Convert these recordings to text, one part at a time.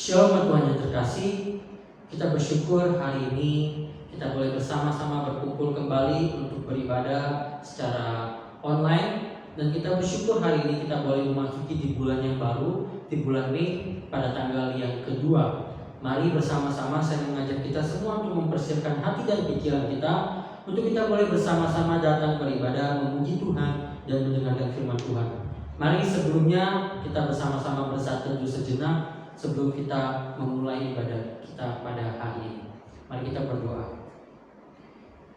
Shalom Tuhan yang terkasih, kita bersyukur hari ini kita boleh bersama-sama berkumpul kembali untuk beribadah secara online. Dan kita bersyukur hari ini kita boleh memasuki di bulan yang baru, di bulan Mei pada tanggal yang kedua. Mari bersama-sama saya mengajak kita semua untuk mempersiapkan hati dan pikiran kita untuk kita boleh bersama-sama datang beribadah, memuji Tuhan dan mendengarkan firman Tuhan. Mari sebelumnya kita bersama-sama bersatu sejenak sebelum kita memulai ibadah kita pada hari ini. Mari kita berdoa.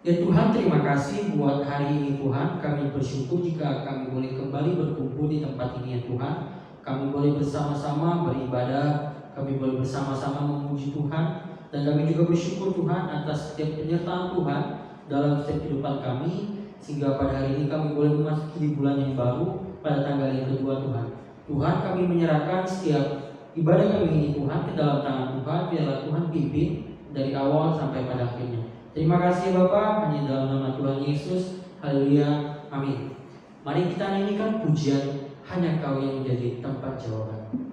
Ya Tuhan, terima kasih buat hari ini Tuhan. Kami bersyukur jika kami boleh kembali berkumpul di tempat ini ya Tuhan. Kami boleh bersama-sama beribadah, kami boleh bersama-sama memuji Tuhan. Dan kami juga bersyukur Tuhan atas setiap penyertaan Tuhan dalam setiap kehidupan kami, sehingga pada hari ini kami boleh memasuki di bulan yang baru pada tanggal yang kedua Tuhan. Tuhan, kami menyerahkan setiap ibadah kami ini Tuhan ke dalam tangan Tuhan. Biarlah Tuhan pimpin dari awal sampai pada akhirnya. Terima kasih Bapa, hanya dalam nama Tuhan Yesus. Haleluya, amin. Mari kita nyanyikan pujian Hanya Kau yang menjadi tempat jawaban.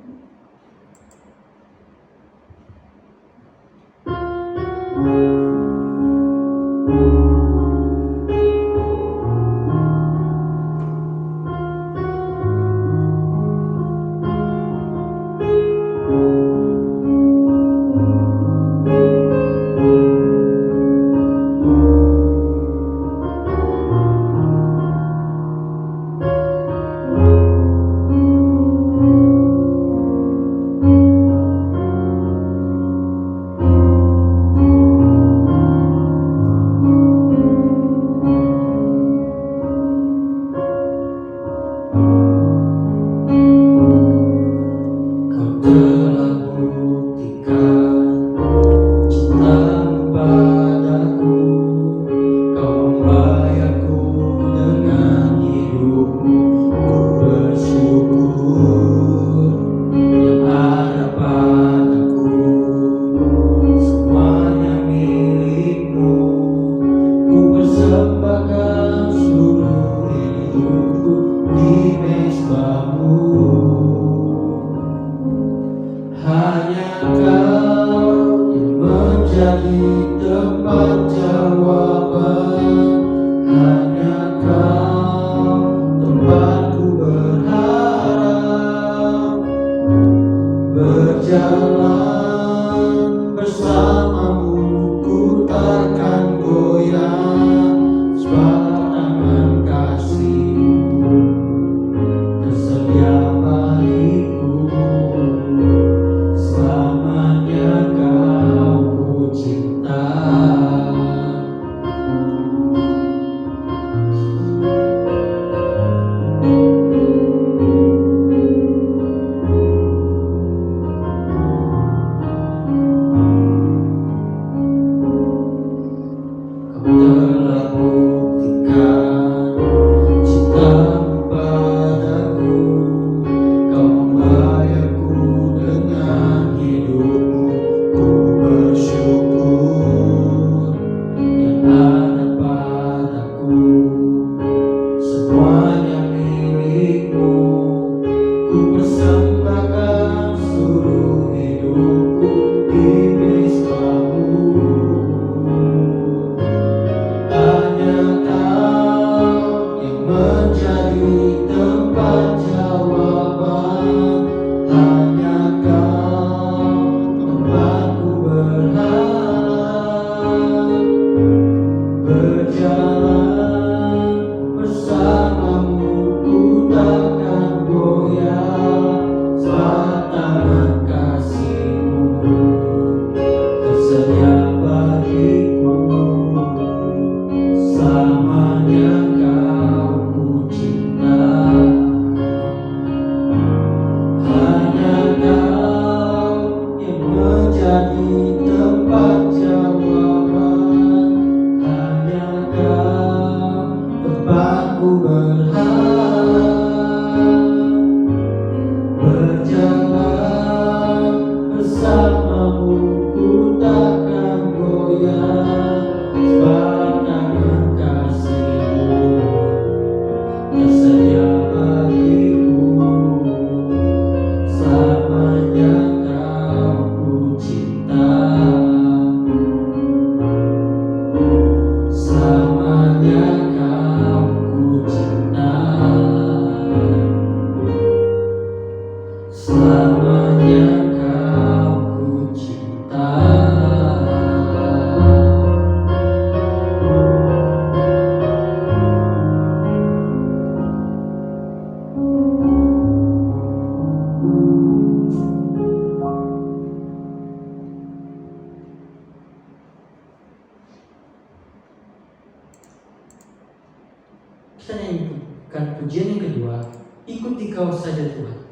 Kita nyanyikan pujian yang kedua, ikut Dikau saja Tuhan.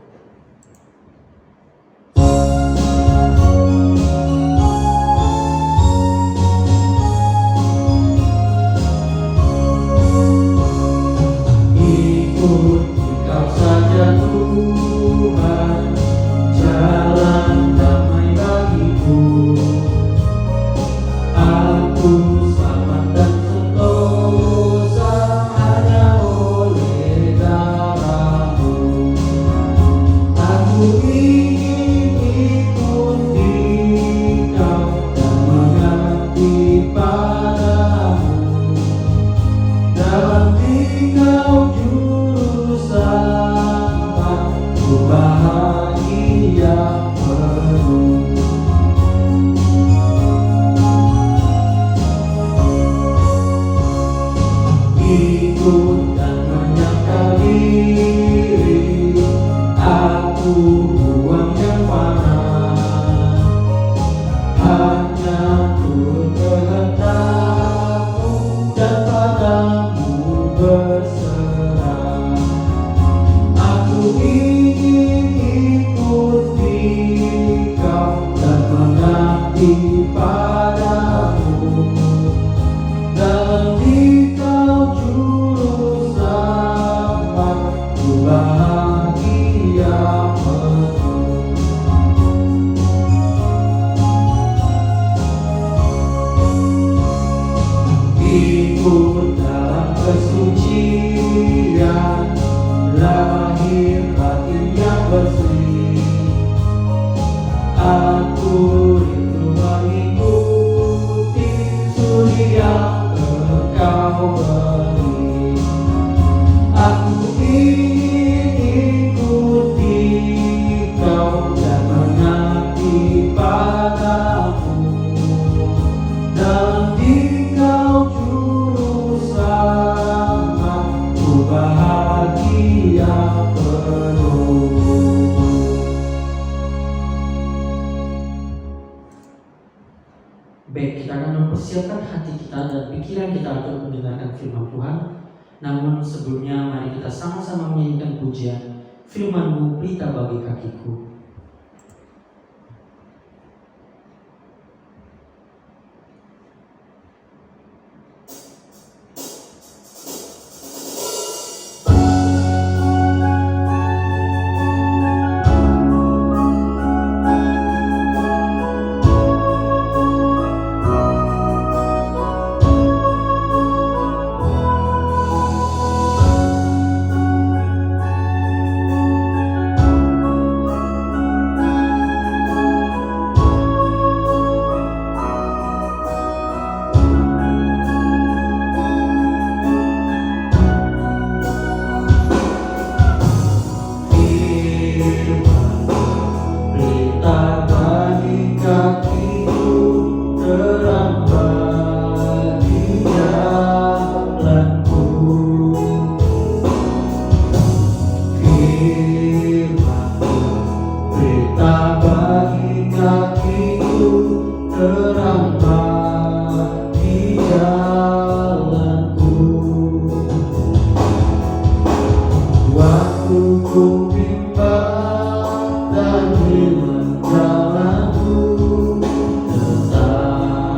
Baik, kita akan mempersiapkan hati kita dan pikiran kita untuk mendengarkan firman Tuhan. Namun sebelumnya mari kita sama-sama menyanyikan pujian Firman-Mu pelita bagi kakiku.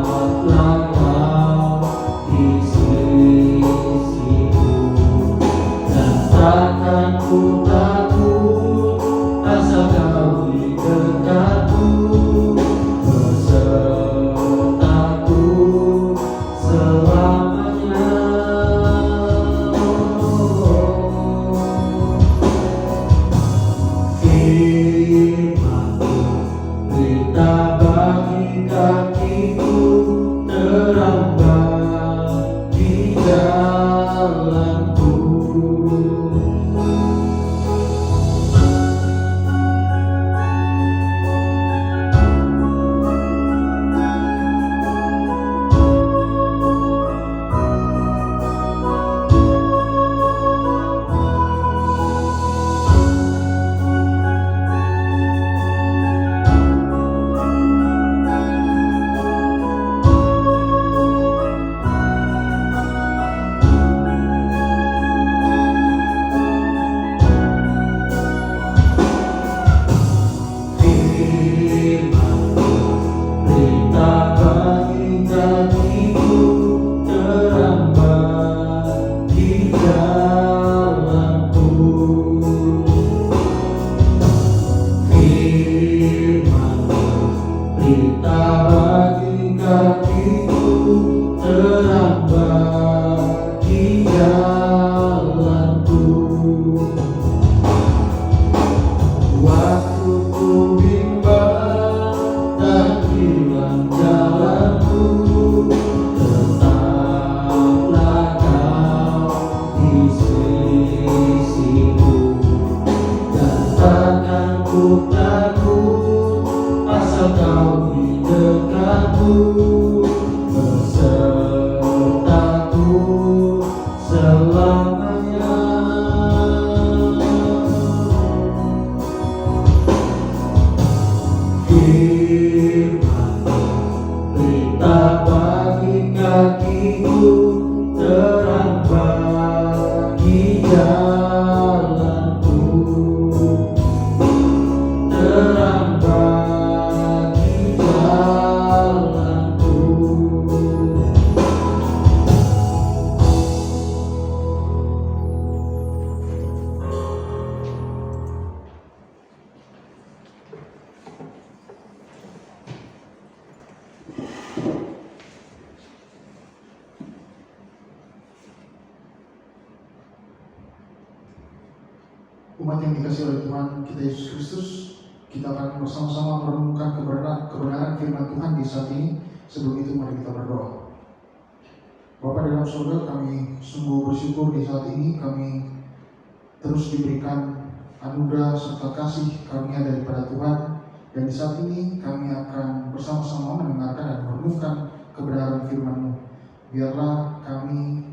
Tetaplah terang bagi jalanku. Waktu ku bimbang dan hilang jalanku, tetaplah Kau di sisiku. Dan takkan ku takut, asal Kau di dekatku, besertaku selamanya. Firman-Mu berita bagi kakiku, terang bagi jalanku, terang bagi jalanku. Umat yang dikasihi oleh Tuhan kita Yesus Kristus, kita akan bersama-sama merenungkan kebenaran firman Tuhan di saat ini. Sebelum itu mari kita berdoa. Bapa dalam surga, kami sungguh bersyukur di saat ini kami terus diberikan anugerah serta kasih karunia daripada Tuhan, dan di saat ini kami akan bersama-sama mendengarkan dan merenungkan kebenaran firman-Mu. Biarlah kami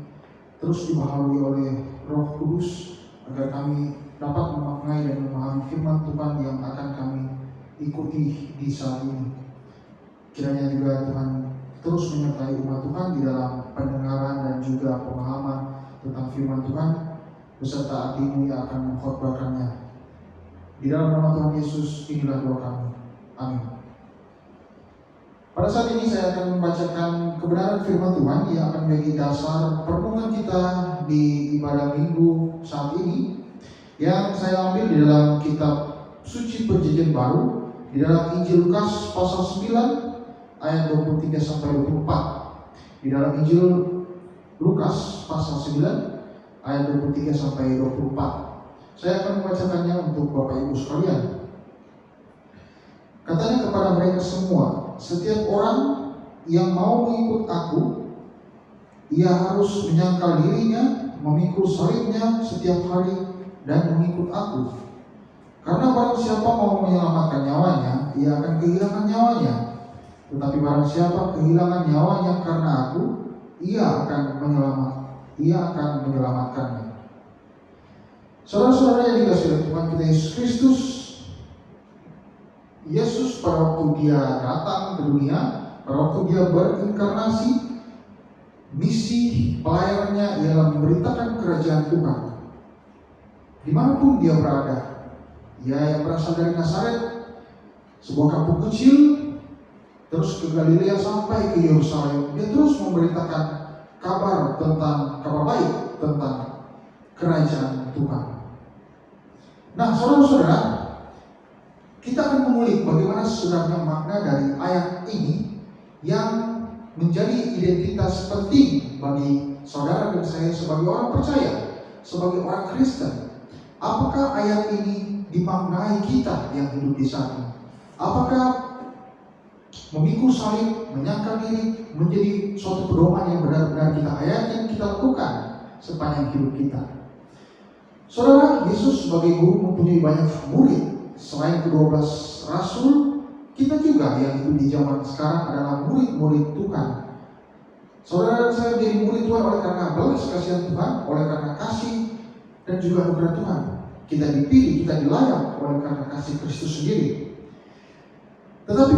terus dibaharui oleh Roh Kudus agar kami dapat memaknai dan memahami firman Tuhan yang akan kami ikuti di saat ini. Kiranya juga Tuhan terus menyertai umat Tuhan di dalam pendengaran dan juga pemahaman tentang firman Tuhan, beserta abdi-Mu yang akan mengkhotbahkannya. Di dalam nama Tuhan Yesus inilah doa kami. Amin. Pada saat ini saya akan membacakan kebenaran firman Tuhan yang akan menjadi dasar perenungan kita di ibadah minggu saat ini, yang saya ambil di dalam kitab suci Perjanjian Baru, di dalam Injil Lukas pasal 9 ayat 23 sampai 24. Di dalam Injil Lukas pasal 9 ayat 23 sampai 24. Saya akan membacakannya untuk Bapak Ibu sekalian. Katanya kepada mereka semua, setiap orang yang mau mengikut aku, ia harus menyangkal dirinya, memikul salibnya setiap hari dan mengikut aku. Karena barang siapa mau menyelamatkan nyawanya, ia akan kehilangan nyawanya. Tetapi barang siapa kehilangan nyawanya karena aku, ia akan menyelamatkannya. Saudara-saudara yang dikasihi oleh Tuhan kita Yesus Kristus, Yesus pada waktu dia datang ke dunia, pada waktu dia berinkarnasi, misi pelayanannya ialah memberitakan kerajaan Tuhan dimanapun dia berada. Ia yang berasal dari Nazaret, sebuah kampung kecil, terus ke Galilea sampai ke Yerusalem. Dia terus memberitakan kabar baik tentang kerajaan Tuhan. Nah, saudara-saudara, kita akan mengulik bagaimana sebenarnya makna dari ayat ini yang menjadi identitas penting bagi saudara dan saya sebagai orang percaya, sebagai orang Kristen. Apakah ayat ini dimaknai kita yang hidup di sana? Apakah memikul salib, menyangkal diri menjadi suatu pedoman yang benar-benar kita hayati, yang kita lakukan sepanjang hidup kita? Saudara, Yesus sebagai guru mempunyai banyak murid. Selain ke-12 rasul, kita juga yang hidup di zaman sekarang adalah murid-murid Tuhan. Saudara dan saya menjadi murid Tuhan oleh karena belas kasihan Tuhan, oleh karena kasih dan juga anugerah Tuhan. Kita dipilih, kita dilayak oleh karena kasih Kristus sendiri. Tetapi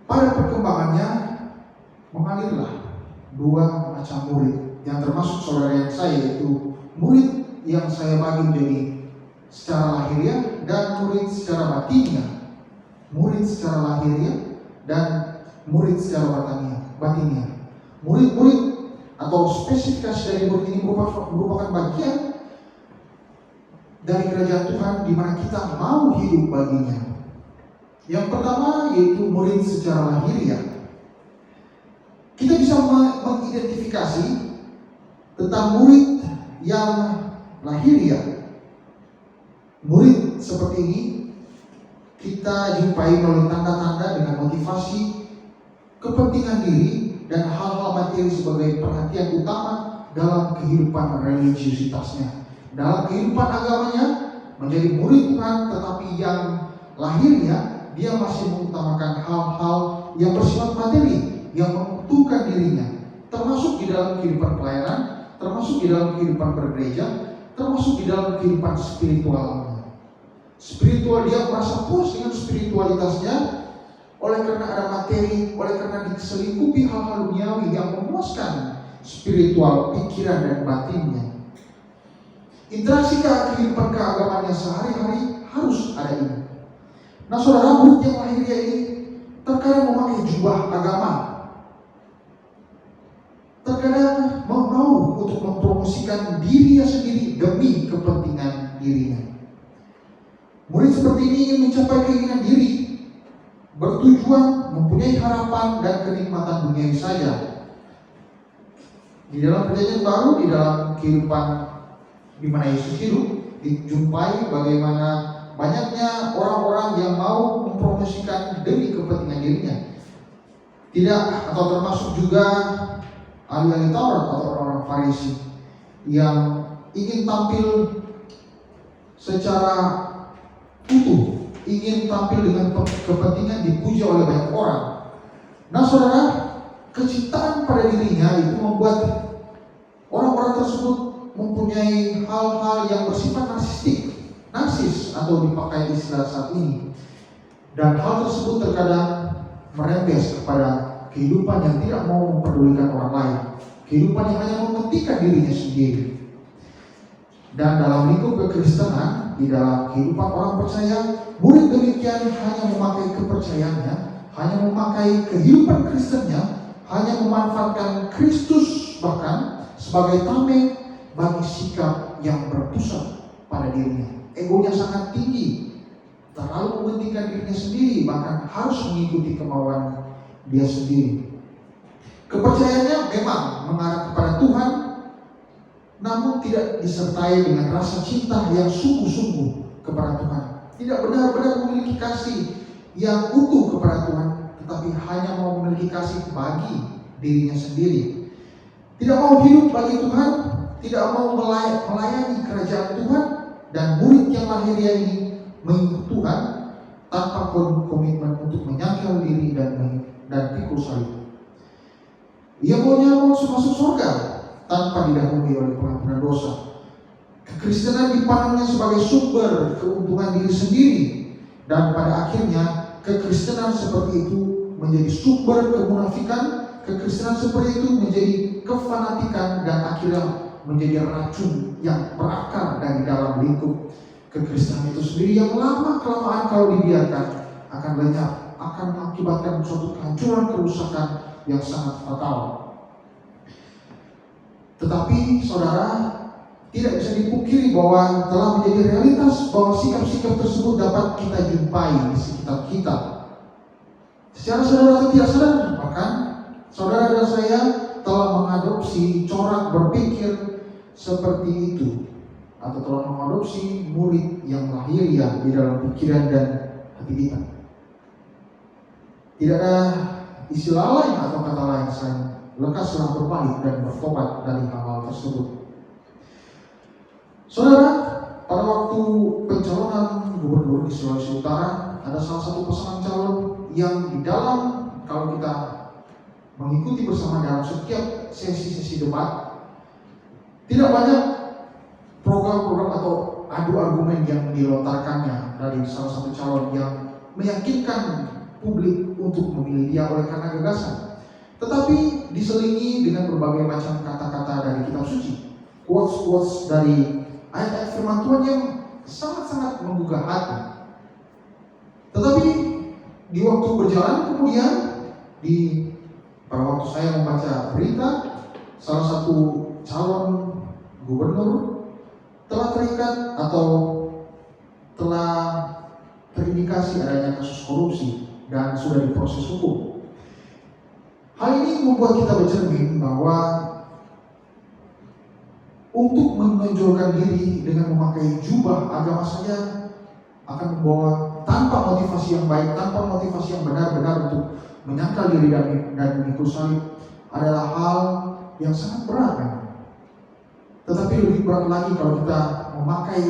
pada perkembangannya mengalirlah dua macam murid, yang termasuk saudara yang saya, yaitu murid yang saya bagi menjadi secara lahiriah dan murid secara batinnya. Murid secara lahiriah dan murid secara batinnya. Murid-murid atau spesifikasi dari murid ini merupakan bagian dari kerajaan Tuhan di mana kita mau hidup baginya. Yang pertama yaitu murid secara lahiriah. Kita bisa mengidentifikasi tentang murid yang lahiriah. Murid seperti ini kita jumpai melalui tanda-tanda dengan motivasi, kepentingan diri, dan hal-hal materi sebagai perhatian utama dalam kehidupan religiusitasnya. Dalam kehidupan agamanya menjadi murid Tuhan, tetapi yang lahirnya dia masih mengutamakan hal-hal yang bersifat materi, yang menguntungkan dirinya, termasuk di dalam kehidupan pelayanan, termasuk di dalam kehidupan bergereja, termasuk di dalam kehidupan spiritualnya. Spiritual, dia merasa puas dengan spiritualitasnya oleh karena ada materi, oleh karena diselingkupi hal-hal duniawi yang memuaskan spiritual pikiran dan batinnya. Interaksi kehidupan keagamaan yang sehari-hari harus ada ini. Nah, saudara, murid yang lahiriah ini terkadang memakai jubah agama, terkadang mau untuk mempromosikan dirinya sendiri demi kepentingan dirinya. Murid seperti ini ingin mencapai keinginan diri, bertujuan mempunyai harapan dan kenikmatan duniawi saja. Di dalam perjanjian baru, di dalam kehidupan di mana Yesus hidup, dijumpai bagaimana banyaknya orang-orang yang mau mempromosikan demi kepentingan dirinya. Tidak, atau termasuk juga ahli-ahli Taurat atau orang-orang Farisi yang ingin tampil secara utuh, ingin tampil dengan kepentingan dipuja oleh banyak orang. Nah, saudara, kecintaan pada dirinya itu membuat orang-orang tersebut mempunyai hal-hal yang bersifat narsis atau dipakai istilah saat ini. Dan hal tersebut terkadang merembes kepada kehidupan yang tidak mau mempedulikan orang lain, kehidupan yang hanya mementingkan dirinya sendiri. Dan dalam lingkup kekristenan, di dalam kehidupan orang percaya, murid demikian hanya memakai kepercayaannya, hanya memakai kehidupan Kristennya, hanya memanfaatkan Kristus bahkan sebagai tameng bagi sikap yang berpusat pada dirinya. Egonya sangat tinggi, terlalu mementingkan dirinya sendiri, bahkan harus mengikuti kemauan dia sendiri. Kepercayaannya memang mengarah kepada Tuhan, namun tidak disertai dengan rasa cinta yang sungguh-sungguh kepada Tuhan. Tidak benar-benar memiliki kasih yang utuh kepada Tuhan, tetapi hanya mau memiliki kasih bagi dirinya sendiri. Tidak mau hidup bagi Tuhan, tidak mau melayani kerajaan Tuhan. Dan murid yang lahiriah ini mengikut Tuhan tanpa komitmen untuk menyangkal diri dan pikul salib. Ia maunya masuk surga tanpa didahului oleh pengampunan dosa. Kekristenan dipandangnya sebagai sumber keuntungan diri sendiri, dan pada akhirnya kekristenan seperti itu menjadi sumber kemunafikan. Kekristenan seperti itu menjadi kefanatikan dan akhirnya menjadi racun yang berakar dari dalam lingkup kekristenan itu sendiri, yang lama-kelamaan kalau dibiarkan akan lenyap, akan mengakibatkan suatu kehancuran, kerusakan yang sangat fatal. Tetapi saudara, tidak bisa dipungkiri bahwa telah menjadi realitas bahwa sikap-sikap tersebut dapat kita jumpai di sekitar kita. Secara sadar atau tidak sadar, bahkan saudara dan saya telah mengadopsi corak berpikir seperti itu, atau telah mengadopsi murid yang lahiriah di dalam pikiran dan hati kita. Tidak ada istilah lain atau kata lain selain lekaslah berbalik dan bertobat dari hal-hal tersebut. Saudara, pada waktu pencalonan gubernur di Sulawesi Utara, ada salah satu pasangan calon yang di dalam, kalau kita mengikuti bersama dalam setiap sesi-sesi debat, tidak banyak program-program atau adu argumen yang dilontarkannya dari salah satu calon yang meyakinkan publik untuk memilih dia oleh karena gagasan, tetapi diselingi dengan berbagai macam kata-kata dari kitab suci, quotes-quotes dari ayat-ayat firman Tuhan yang sangat-sangat menggugah hati. Tetapi di waktu berjalan kemudian, pada waktu saya membaca berita, salah satu calon gubernur telah terikat atau telah terindikasi adanya kasus korupsi dan sudah diproses hukum. Hal ini membuat kita bercermin bahwa untuk menonjolkan diri dengan memakai jubah agama saja akan membawa tanpa motivasi yang baik, tanpa motivasi yang benar-benar untuk menyangkal diri dan mengikut salib adalah hal yang sangat berat memang. Tetapi lebih berat lagi kalau kita memakai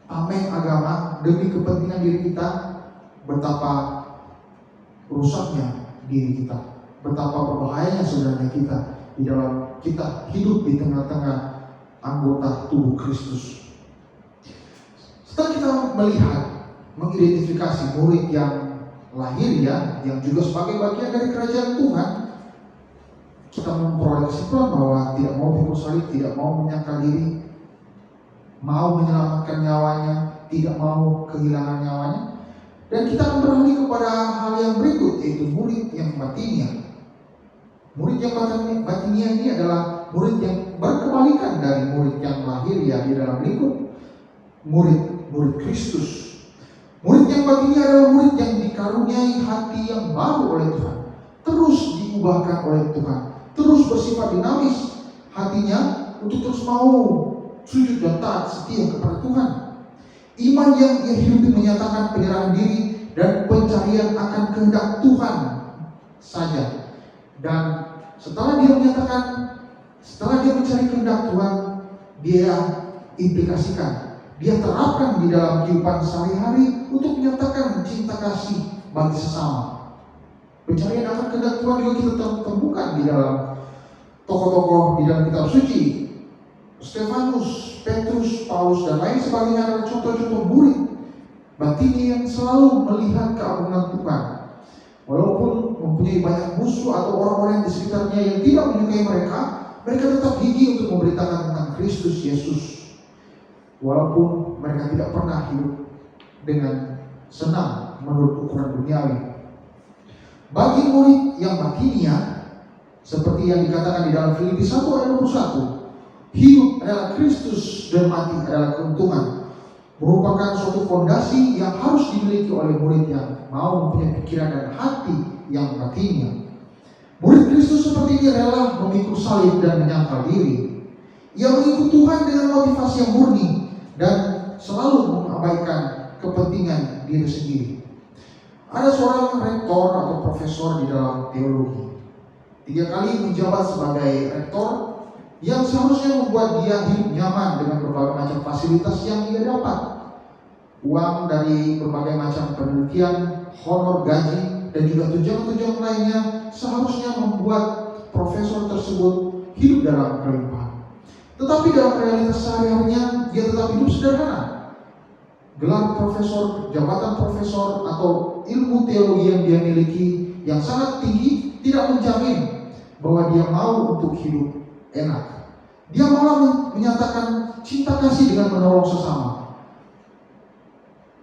tameng agama demi kepentingan diri kita, betapa rusaknya diri kita, betapa berbahayanya sebenarnya kita di dalam kita hidup di tengah-tengah anggota tubuh Kristus. Setelah kita melihat, mengidentifikasi murid yang lahiriah, yang juga sebagai bagian dari kerajaan Tuhan, kita memperoleh kesimpulan bahwa tidak mau pikul salib, tidak mau menyangkal diri, mau menyelamatkan nyawanya, tidak mau kehilangan nyawanya. Dan kita akan beralih kepada hal yang berikut, yaitu murid yang batinia. Murid yang batinia ini adalah murid yang berkebalikan dari murid yang lahiriah di dalam lingkup murid Kristus. Murid yang batinia adalah murid yang dikaruniai hati yang baru oleh Tuhan, terus diubahkan oleh Tuhan, terus bersifat dinamis hatinya untuk terus mau sujud dan taat setia kepada Tuhan. Iman yang ia hidupi menyatakan penyerahan diri dan pencarian akan kehendak Tuhan saja. Dan setelah dia mencari kehendak Tuhan, dia implikasikan, dia terapkan di dalam kehidupan sehari-hari untuk menyatakan cinta kasih bagi sesama. Pencarian akan kehendak Tuhan juga kita temukan di dalam tokoh-tokoh di dalam kitab suci. Stefanus, Petrus, Paulus, dan lain sebagainya adalah contoh-contoh murid batini yang selalu melihat keagungan Tuhan. Walaupun mempunyai banyak musuh atau orang-orang di sekitarnya yang tidak menyukai mereka, mereka tetap gigih untuk memberitakan tentang Kristus Yesus. Walaupun mereka tidak pernah hidup dengan senang menurut ukuran duniawi. Bagi murid yang batinia, seperti yang dikatakan di dalam Filipi 1 ayat 21, hidup adalah Kristus dan mati adalah keuntungan, merupakan suatu fondasi yang harus dimiliki oleh murid yang mau mempunyai pikiran dan hati yang batinia. Murid Kristus seperti ini rela memikul salib dan menyangkal diri. Ia mengikut Tuhan dengan motivasi yang murni dan selalu mengabaikan kepentingan diri sendiri. Ada seorang rektor atau profesor di dalam teologi, 3 kali menjabat sebagai rektor, yang seharusnya membuat dia hidup nyaman dengan berbagai macam fasilitas yang ia dapat. Uang dari berbagai macam penelitian, honor gaji, dan juga tunjangan-tunjangan lainnya seharusnya membuat profesor tersebut hidup dalam kelimpahan. Tetapi dalam realitas sehari-harinya dia tetap hidup sederhana. Gelar profesor, jabatan profesor, atau ilmu teologi yang dia miliki yang sangat tinggi tidak menjamin bahwa dia mau untuk hidup enak. Dia malah menyatakan cinta kasih dengan menolong sesama.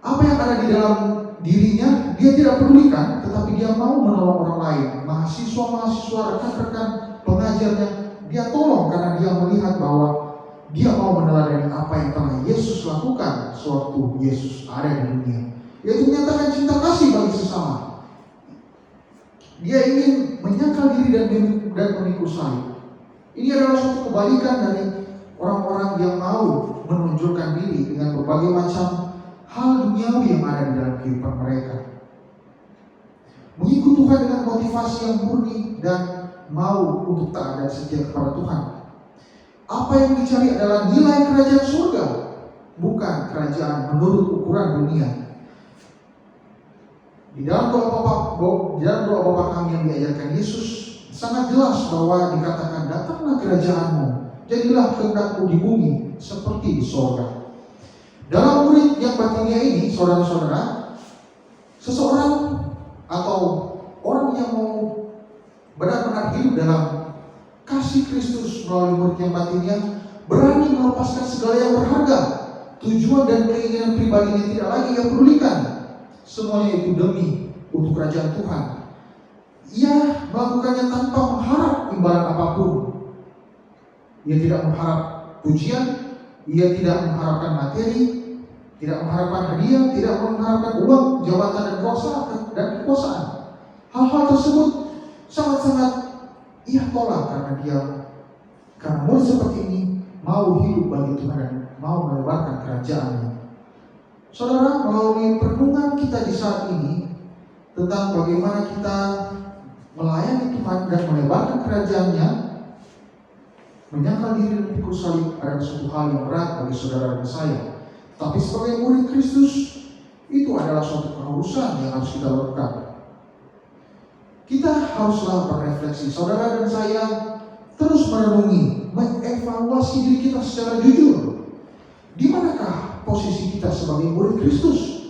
Apa yang ada di dalam dirinya dia tidak pedulikan, tetapi dia mau menolong orang lain. Mahasiswa-mahasiswa, rekan-rekan pengajarnya dia tolong karena dia melihat bahwa dia mau meneladani apa yang telah Yesus lakukan sewaktu Yesus ada di dunia, yaitu menyatakan cinta kasih bagi sesama. Dia ingin menyangkal diri dan memikul salib. Ini adalah suatu kebalikan dari orang-orang yang mau menunjukkan diri dengan berbagai macam hal duniawi yang ada di dalam kehidupan mereka. Mengikut Tuhan dengan motivasi yang murni dan mau untuk taat dan setia kepada Tuhan. Apa yang dicari adalah nilai kerajaan surga, bukan kerajaan menurut ukuran dunia. Di dalam doa Bapa kami yang diajarkan Yesus sangat jelas bahwa dikatakan, datanglah kerajaanmu, jadilah kehendakmu di bumi seperti di sorga. Dalam murid yang batinia ini, saudara-saudara, seseorang atau orang yang mau benar-benar hidup dalam kasih Kristus melalui murid yang batinia, berani melepaskan segala yang berharga, tujuan dan keinginan pribadinya tidak lagi ia pedulikan. Semuanya itu demi untuk kerajaan Tuhan. Ia melakukannya tanpa mengharap imbalan apapun. Ia tidak mengharap pujian, ia tidak mengharapkan materi, tidak mengharapkan hadiah, tidak mengharapkan uang, jabatan dan kekuasaan. Hal-hal tersebut sangat-sangat ia tolak karena murid seperti ini mau hidup bagi Tuhan dan mau melebarkan kerajaan-Nya. Saudara, melalui perenungan kita di saat ini tentang bagaimana kita melayani Tuhan dan melebarkan kerajaan-Nya, menyangkal diri dan pikul salib adalah suatu hal yang berat bagi saudara dan saya. Tapi sebagai murid Kristus, itu adalah suatu keharusan yang harus kita lakukan. Kita haruslah berefleksi, saudara dan saya, terus merenungi, mengevaluasi diri kita secara jujur. Di manakah posisi kita sebagai murid Kristus?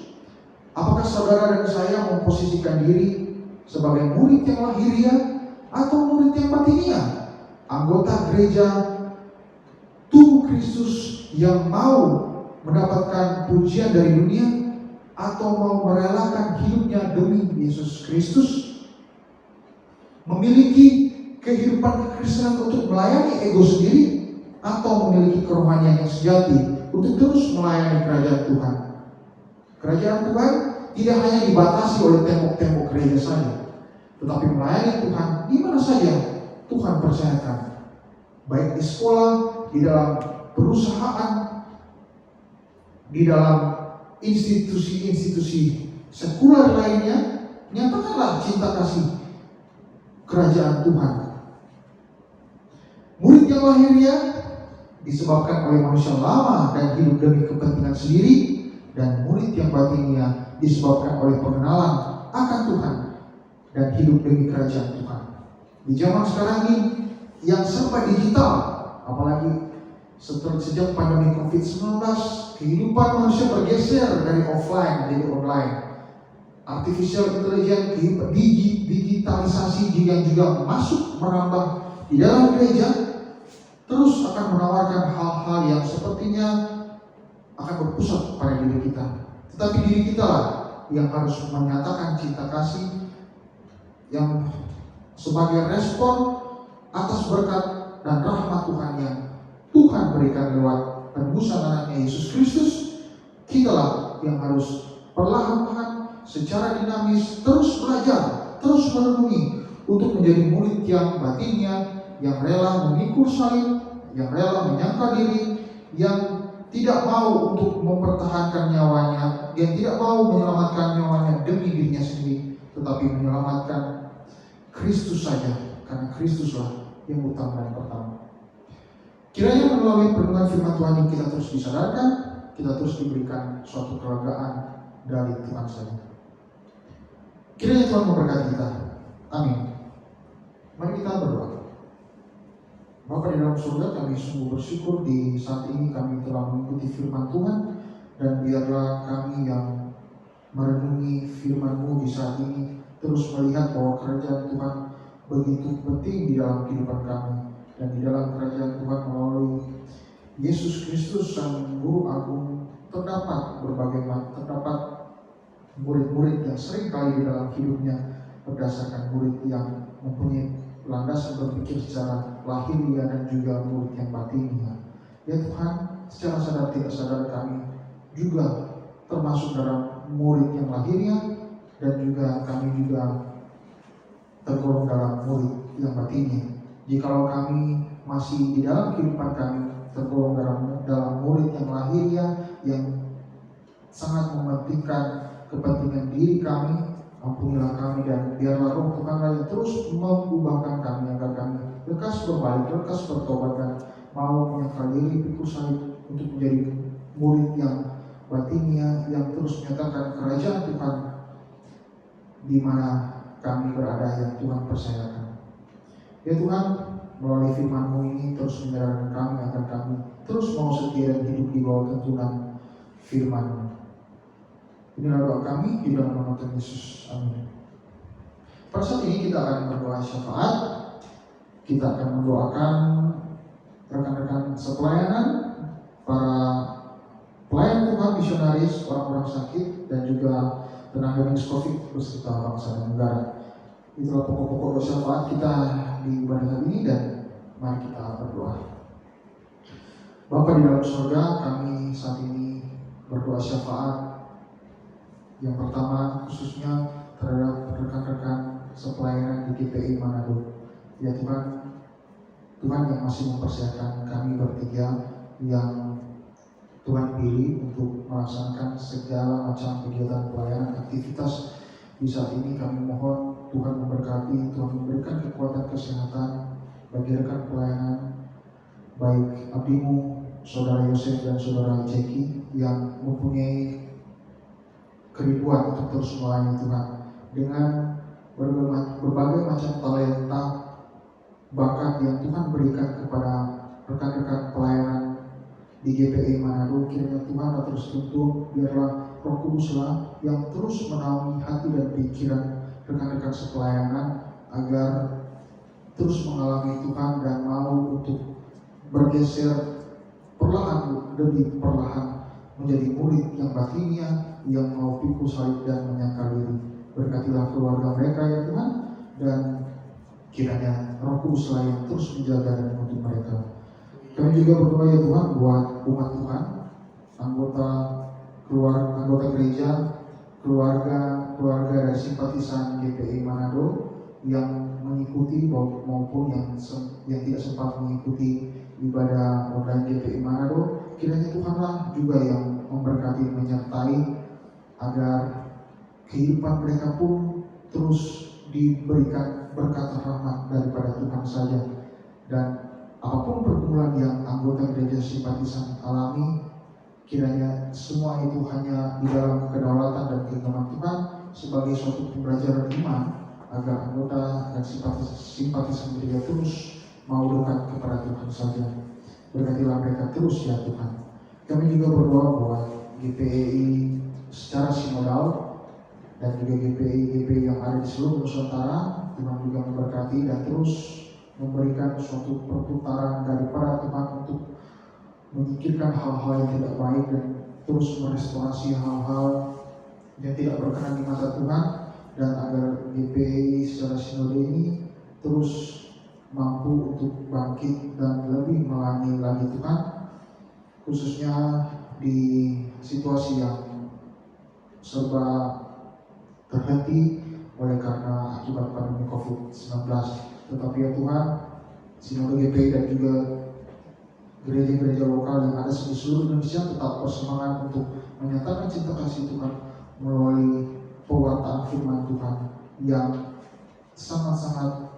Apakah saudara dan saya memposisikan diri sebagai murid yang lahiriah atau murid yang batiniah? Anggota gereja tubuh Kristus yang mau mendapatkan pujian dari dunia atau mau merelakan hidupnya demi Yesus Kristus? Memiliki kehidupan kekristenan untuk melayani ego sendiri atau memiliki kerohanian yang sejati untuk terus melayani kerajaan Tuhan? Kerajaan Tuhan tidak hanya dibatasi oleh tembok-tembok gereja saja, tetapi melayani Tuhan di mana saja Tuhan percayakan, baik di sekolah, di dalam perusahaan, di dalam institusi-institusi sekuler lainnya. Nyatakanlah cinta kasih kerajaan Tuhan. Murid yang lahiriah disebabkan oleh manusia lama dan hidup demi kepentingan sendiri, dan murid yang batiniah disebabkan oleh pengenalan akan Tuhan dan hidup demi kerajaan Tuhan. Di zaman sekarang ini yang serba digital, apalagi sejak pandemi COVID-19, kehidupan manusia bergeser dari offline menjadi online. Artificial intelligence, digitalisasi yang juga masuk merambah di dalam gereja, terus akan menawarkan hal-hal yang sepertinya akan berpusat pada diri kita. Tetapi diri kita lah yang harus menyatakan cinta kasih yang sebagai respon atas berkat dan rahmat Tuhan yang Tuhan berikan lewat penebusan anaknya Yesus Kristus. Kitalah yang harus perlahan-lahan secara dinamis terus belajar, terus merenungi untuk menjadi murid yang batinnya, yang rela memikul salib, yang rela menyangkal diri, yang tidak mau untuk mempertahankan nyawanya, yang tidak mau menyelamatkan nyawanya demi dirinya sendiri, tetapi menyelamatkan Kristus saja, karena Kristuslah yang utama dan pertama. Kiranya melalui perenungan firman Tuhan yang kita terus disadarkan, kita terus diberikan suatu kelegaan dari Tuhan saja. Kiranya Tuhan memberkati kita. Amin. Mari kita berdoa. Bapa di dalam surga, kami sungguh bersyukur di saat ini kami telah mengikuti firman Tuhan, dan biarlah kami yang merenungi firman-Mu di saat ini terus melihat bahwa kerajaan Tuhan begitu penting di dalam kehidupan kami, dan di dalam kerajaan Tuhan melalui Yesus Kristus Sang Guru Agung terdapat murid-murid yang sering kali di dalam hidupnya berdasarkan murid yang mempunyai landasan berpikir secara lahiriah dan juga murid yang batiniah. Ya Tuhan, secara sadar tidak sadar kami juga termasuk dalam murid yang lahiriah, dan juga kami juga tergolong dalam murid yang batiniah. Jikalau kami masih di dalam kehidupan kami tergolong dalam murid yang lahiriah yang sangat mementingkan kepentingan diri kami, ampunilah kami, dan biarlah Roh Tuhan yang terus mengubahkan kami agar kami lekas berbalik, lekas bertobat, dan mau menyangkal diri, pikul salib untuk menjadi murid yang batiniah yang terus menyatakan kerajaan Tuhan di mana kami berada yang Tuhan percayakan. Ya Tuhan, melalui firman-Mu ini terus menyadarkan kami agar kami terus mau setia dan hidup di bawah tuntunan firman-Mu. Inilah doa kami di dalam nama Tuhan Yesus. Amin. Pada saat ini kita akan berdoa syafaat. Kita akan mendoakan rekan-rekan sepelayanan, para pelayan Tuhan, misionaris, orang-orang sakit, dan juga tenaga medis COVID beserta bangsa dan negara. Itulah pokok-pokok doa syafaat kita di ibadah ini, dan mari kita berdoa. Bapa di dalam surga, kami saat ini berdoa syafaat. Yang pertama khususnya terhadap rekan-rekan sepelayanan di GPI Manado. Ya Tuhan, Tuhan yang masih mempersiapkan kami bertiga yang Tuhan pilih untuk melaksanakan segala macam kegiatan pelayanan aktivitas di saat ini. Kami mohon Tuhan memberkati, Tuhan memberikan kekuatan kesehatan bagi rekan pelayanan, baik abdimu, saudara Yosef dan saudara Jeki yang mempunyai kerinduan untuk terus melayani Tuhan dengan berbagai macam talenta bakat yang Tuhan berikan kepada rekan-rekan pelayanan di GPI Manado. Kiranya Tuhan terus tuntun, biarlah Roh Kuduslah yang terus menaungi hati dan pikiran rekan-rekan sepelayanan agar terus mengalami Tuhan dan mau untuk bergeser perlahan demi perlahan menjadi murid yang batinia, yang mau pikul salib dan menyangkal diri. Berkatilah keluarga mereka ya Tuhan, dan kiranya Roh Kuduslah yang terus menjaga dan menuntun mereka. Kami juga berdoa ya Tuhan buat umat Tuhan, anggota gereja, keluarga dari simpatisan GPI Manado yang mengikuti maupun yang tidak sempat mengikuti ibadah online GPI Manado. Kiranya Tuhanlah juga yang memberkati, menyertai agar kehidupan mereka pun terus diberikan berkat rahmat daripada Tuhan saja, dan apapun pergumulan yang anggota gereja simpatisan alami, kiranya semua itu hanya di dalam kedaulatan dan kegemaran Tuhan sebagai suatu pembelajaran iman agar anggota dan simpatisan gereja terus mau dekat kepada Tuhan saja. Berkatilah mereka terus ya Tuhan. Kami juga berdoa buat GPI secara sinodal dan juga GPI yang ada di seluruh Nusantara. Tuhan juga memberkati dan terus memberikan suatu perputaran daripada Tuhan untuk menyingkirkan hal-hal yang tidak baik dan terus merestorasi hal-hal yang tidak berkenan di mata Tuhan, dan agar GPI secara sinode ini terus mampu untuk bangkit dan lebih melayani lagi Tuhan, khususnya di situasi yang serba terhenti oleh karena akibat pandemi COVID-19. Tetapi ya Tuhan, sinode GPI dan juga gereja-gereja lokal yang ada di seluruh Indonesia tetap bersemangat untuk menyatakan cinta kasih Tuhan melalui pewartaan firman Tuhan yang sangat-sangat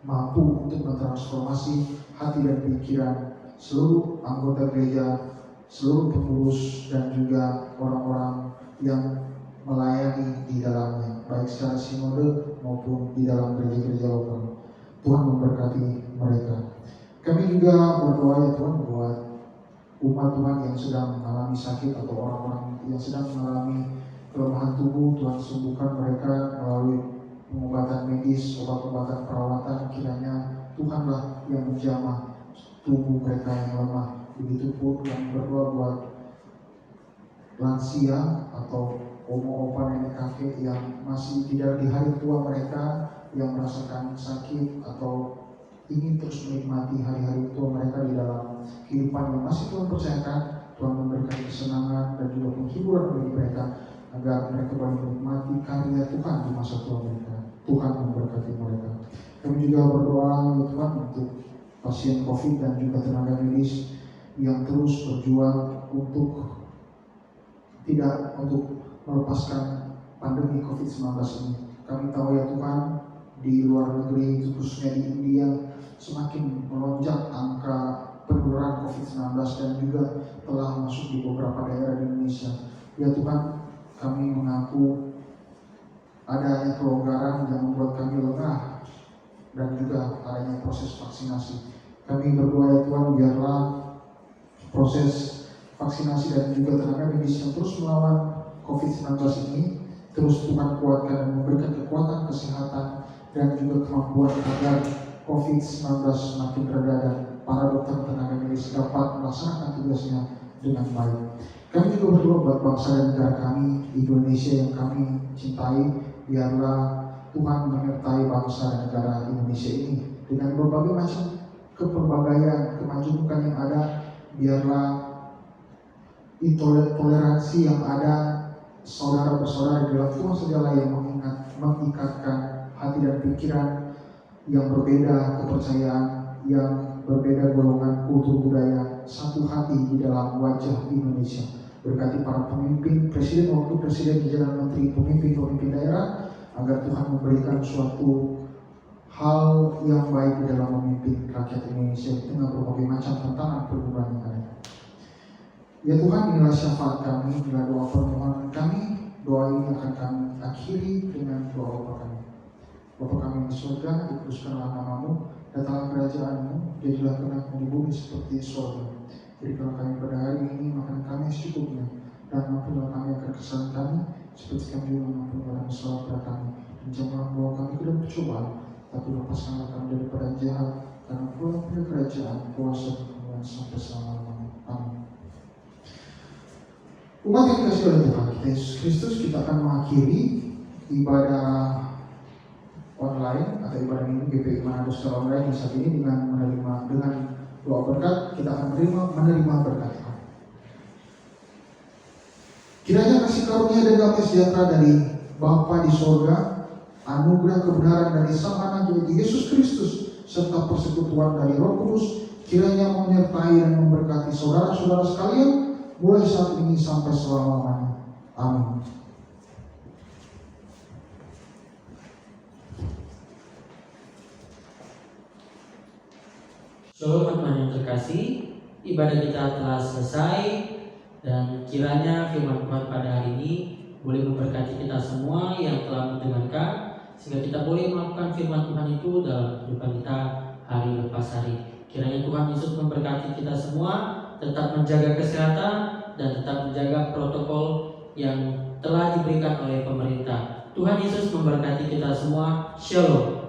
mampu untuk mentransformasi hati dan pikiran seluruh anggota gereja, seluruh pengurus dan juga orang-orang yang melayani di dalamnya, baik secara sinode maupun di dalam gereja-gereja lokal. Tuhan memberkati mereka. Kami juga berdoa ya Tuhan buat umat Tuhan yang sedang mengalami sakit atau orang-orang yang sedang mengalami kelemahan tubuh. Tuhan sembuhkan mereka melalui pengobatan medis, obat-obatan perawatan. Kiranya Tuhanlah yang menjamah tubuh mereka yang lemah. Begitupun kami berdoa buat lansia atau opa nenek kakek yang masih tidak di hari tua mereka, yang merasakan sakit atau ingin terus menikmati hari-hari tua mereka di dalam kehidupan yang masih Tuhan percayakan. Tuhan memberikan kesenangan dan juga penghiburan bagi mereka agar mereka boleh menikmati karya Tuhan di masa tua mereka. Tuhan memberkati mereka. Kami juga berdoa ya Tuhan untuk pasien COVID dan juga tenaga medis yang terus berjuang untuk melepaskan pandemi COVID-19 ini. Kami tahu ya Tuhan, di luar negeri, khususnya di India, semakin melonjak angka penularan COVID-19 dan juga telah masuk di beberapa daerah di Indonesia. Ya Tuhan, kami mengaku adanya kelonggaran yang membuat kami lengah dan juga adanya proses vaksinasi. Kami berdoa ya Tuhan, biarlah proses vaksinasi dan juga tenaga medis yang terus melawan COVID-19 ini terus Tuhan kuatkan dan memberikan kekuatan kesehatan dan juga kemampuan agar COVID-19 semakin reda dan para dokter tenaga medis dapat melaksanakan tugasnya dengan baik. Kami juga berdoa buat bangsa dan negara kami, Indonesia yang kami cintai. Biarlah Tuhan menyertai bangsa dan negara Indonesia ini dengan berbagai macam kepelbagaian, kemajemukan yang ada. Biarlah toleransi yang ada, saudara bersaudara di dalam Tuhan segala yang mengikatkan hati dan pikiran yang berbeda, kepercayaan yang berbeda, golongan kultur budaya, satu hati di dalam wajah Indonesia. Berkati para pemimpin, presiden, wakil presiden, jajaran menteri, pemimpin daerah, agar Tuhan memberikan suatu hal yang baik di dalam memimpin rakyat Indonesia di tengah berbagai macam tantangan perubahan yang ada. Ya Tuhan, inilah syafaat kami, inilah doa permohonan kami. Doa ini akan kami akhiri dengan doa Bapa kami. Bapa kami di surga, dikuduskanlah namamu, datanglah kerajaanmu, jadilah kehendakmu di bumi seperti di surga. Berikanlah kami pada hari ini makan kami secukupnya, dan ampunilah kami akan kesalahan kami, seperti kami juga mengampuni orang salah pada kami. Dan janganlah membawa kami ke dalam percobaan, tapi lepaskanlah kami daripada jahat, karena Engkau punya kerajaan, kuasa dan kemuliaan sampai selama-lamanya. Amin. Umat yang dikasihi oleh Tuhan kita Yesus Kristus, kita akan mengakhiri ibadah online atau ibadah minggu GPI Manado secara online saat ini dengan doa berkat. Kita akan menerima berkat. Kiranya kasih karunia dan damai sejahtera dari Bapa di sorga, anugerah kebenaran dari Sang Anak yaitu Yesus Kristus, serta persekutuan dari Roh Kudus kiranya menyertai dan memberkati saudara-saudara sekalian mulai saat ini sampai selama-lamanya. Amin. Shalom teman-teman yang terkasih, ibadah kita telah selesai dan kiranya firman Tuhan pada hari ini boleh memberkati kita semua yang telah mendengarkan, sehingga kita boleh melakukan firman Tuhan itu dalam kehidupan kita hari lepas hari. Kiranya Tuhan Yesus memberkati kita semua, tetap menjaga kesehatan dan tetap menjaga protokol yang telah diberikan oleh pemerintah. Tuhan Yesus memberkati kita semua. Shalom.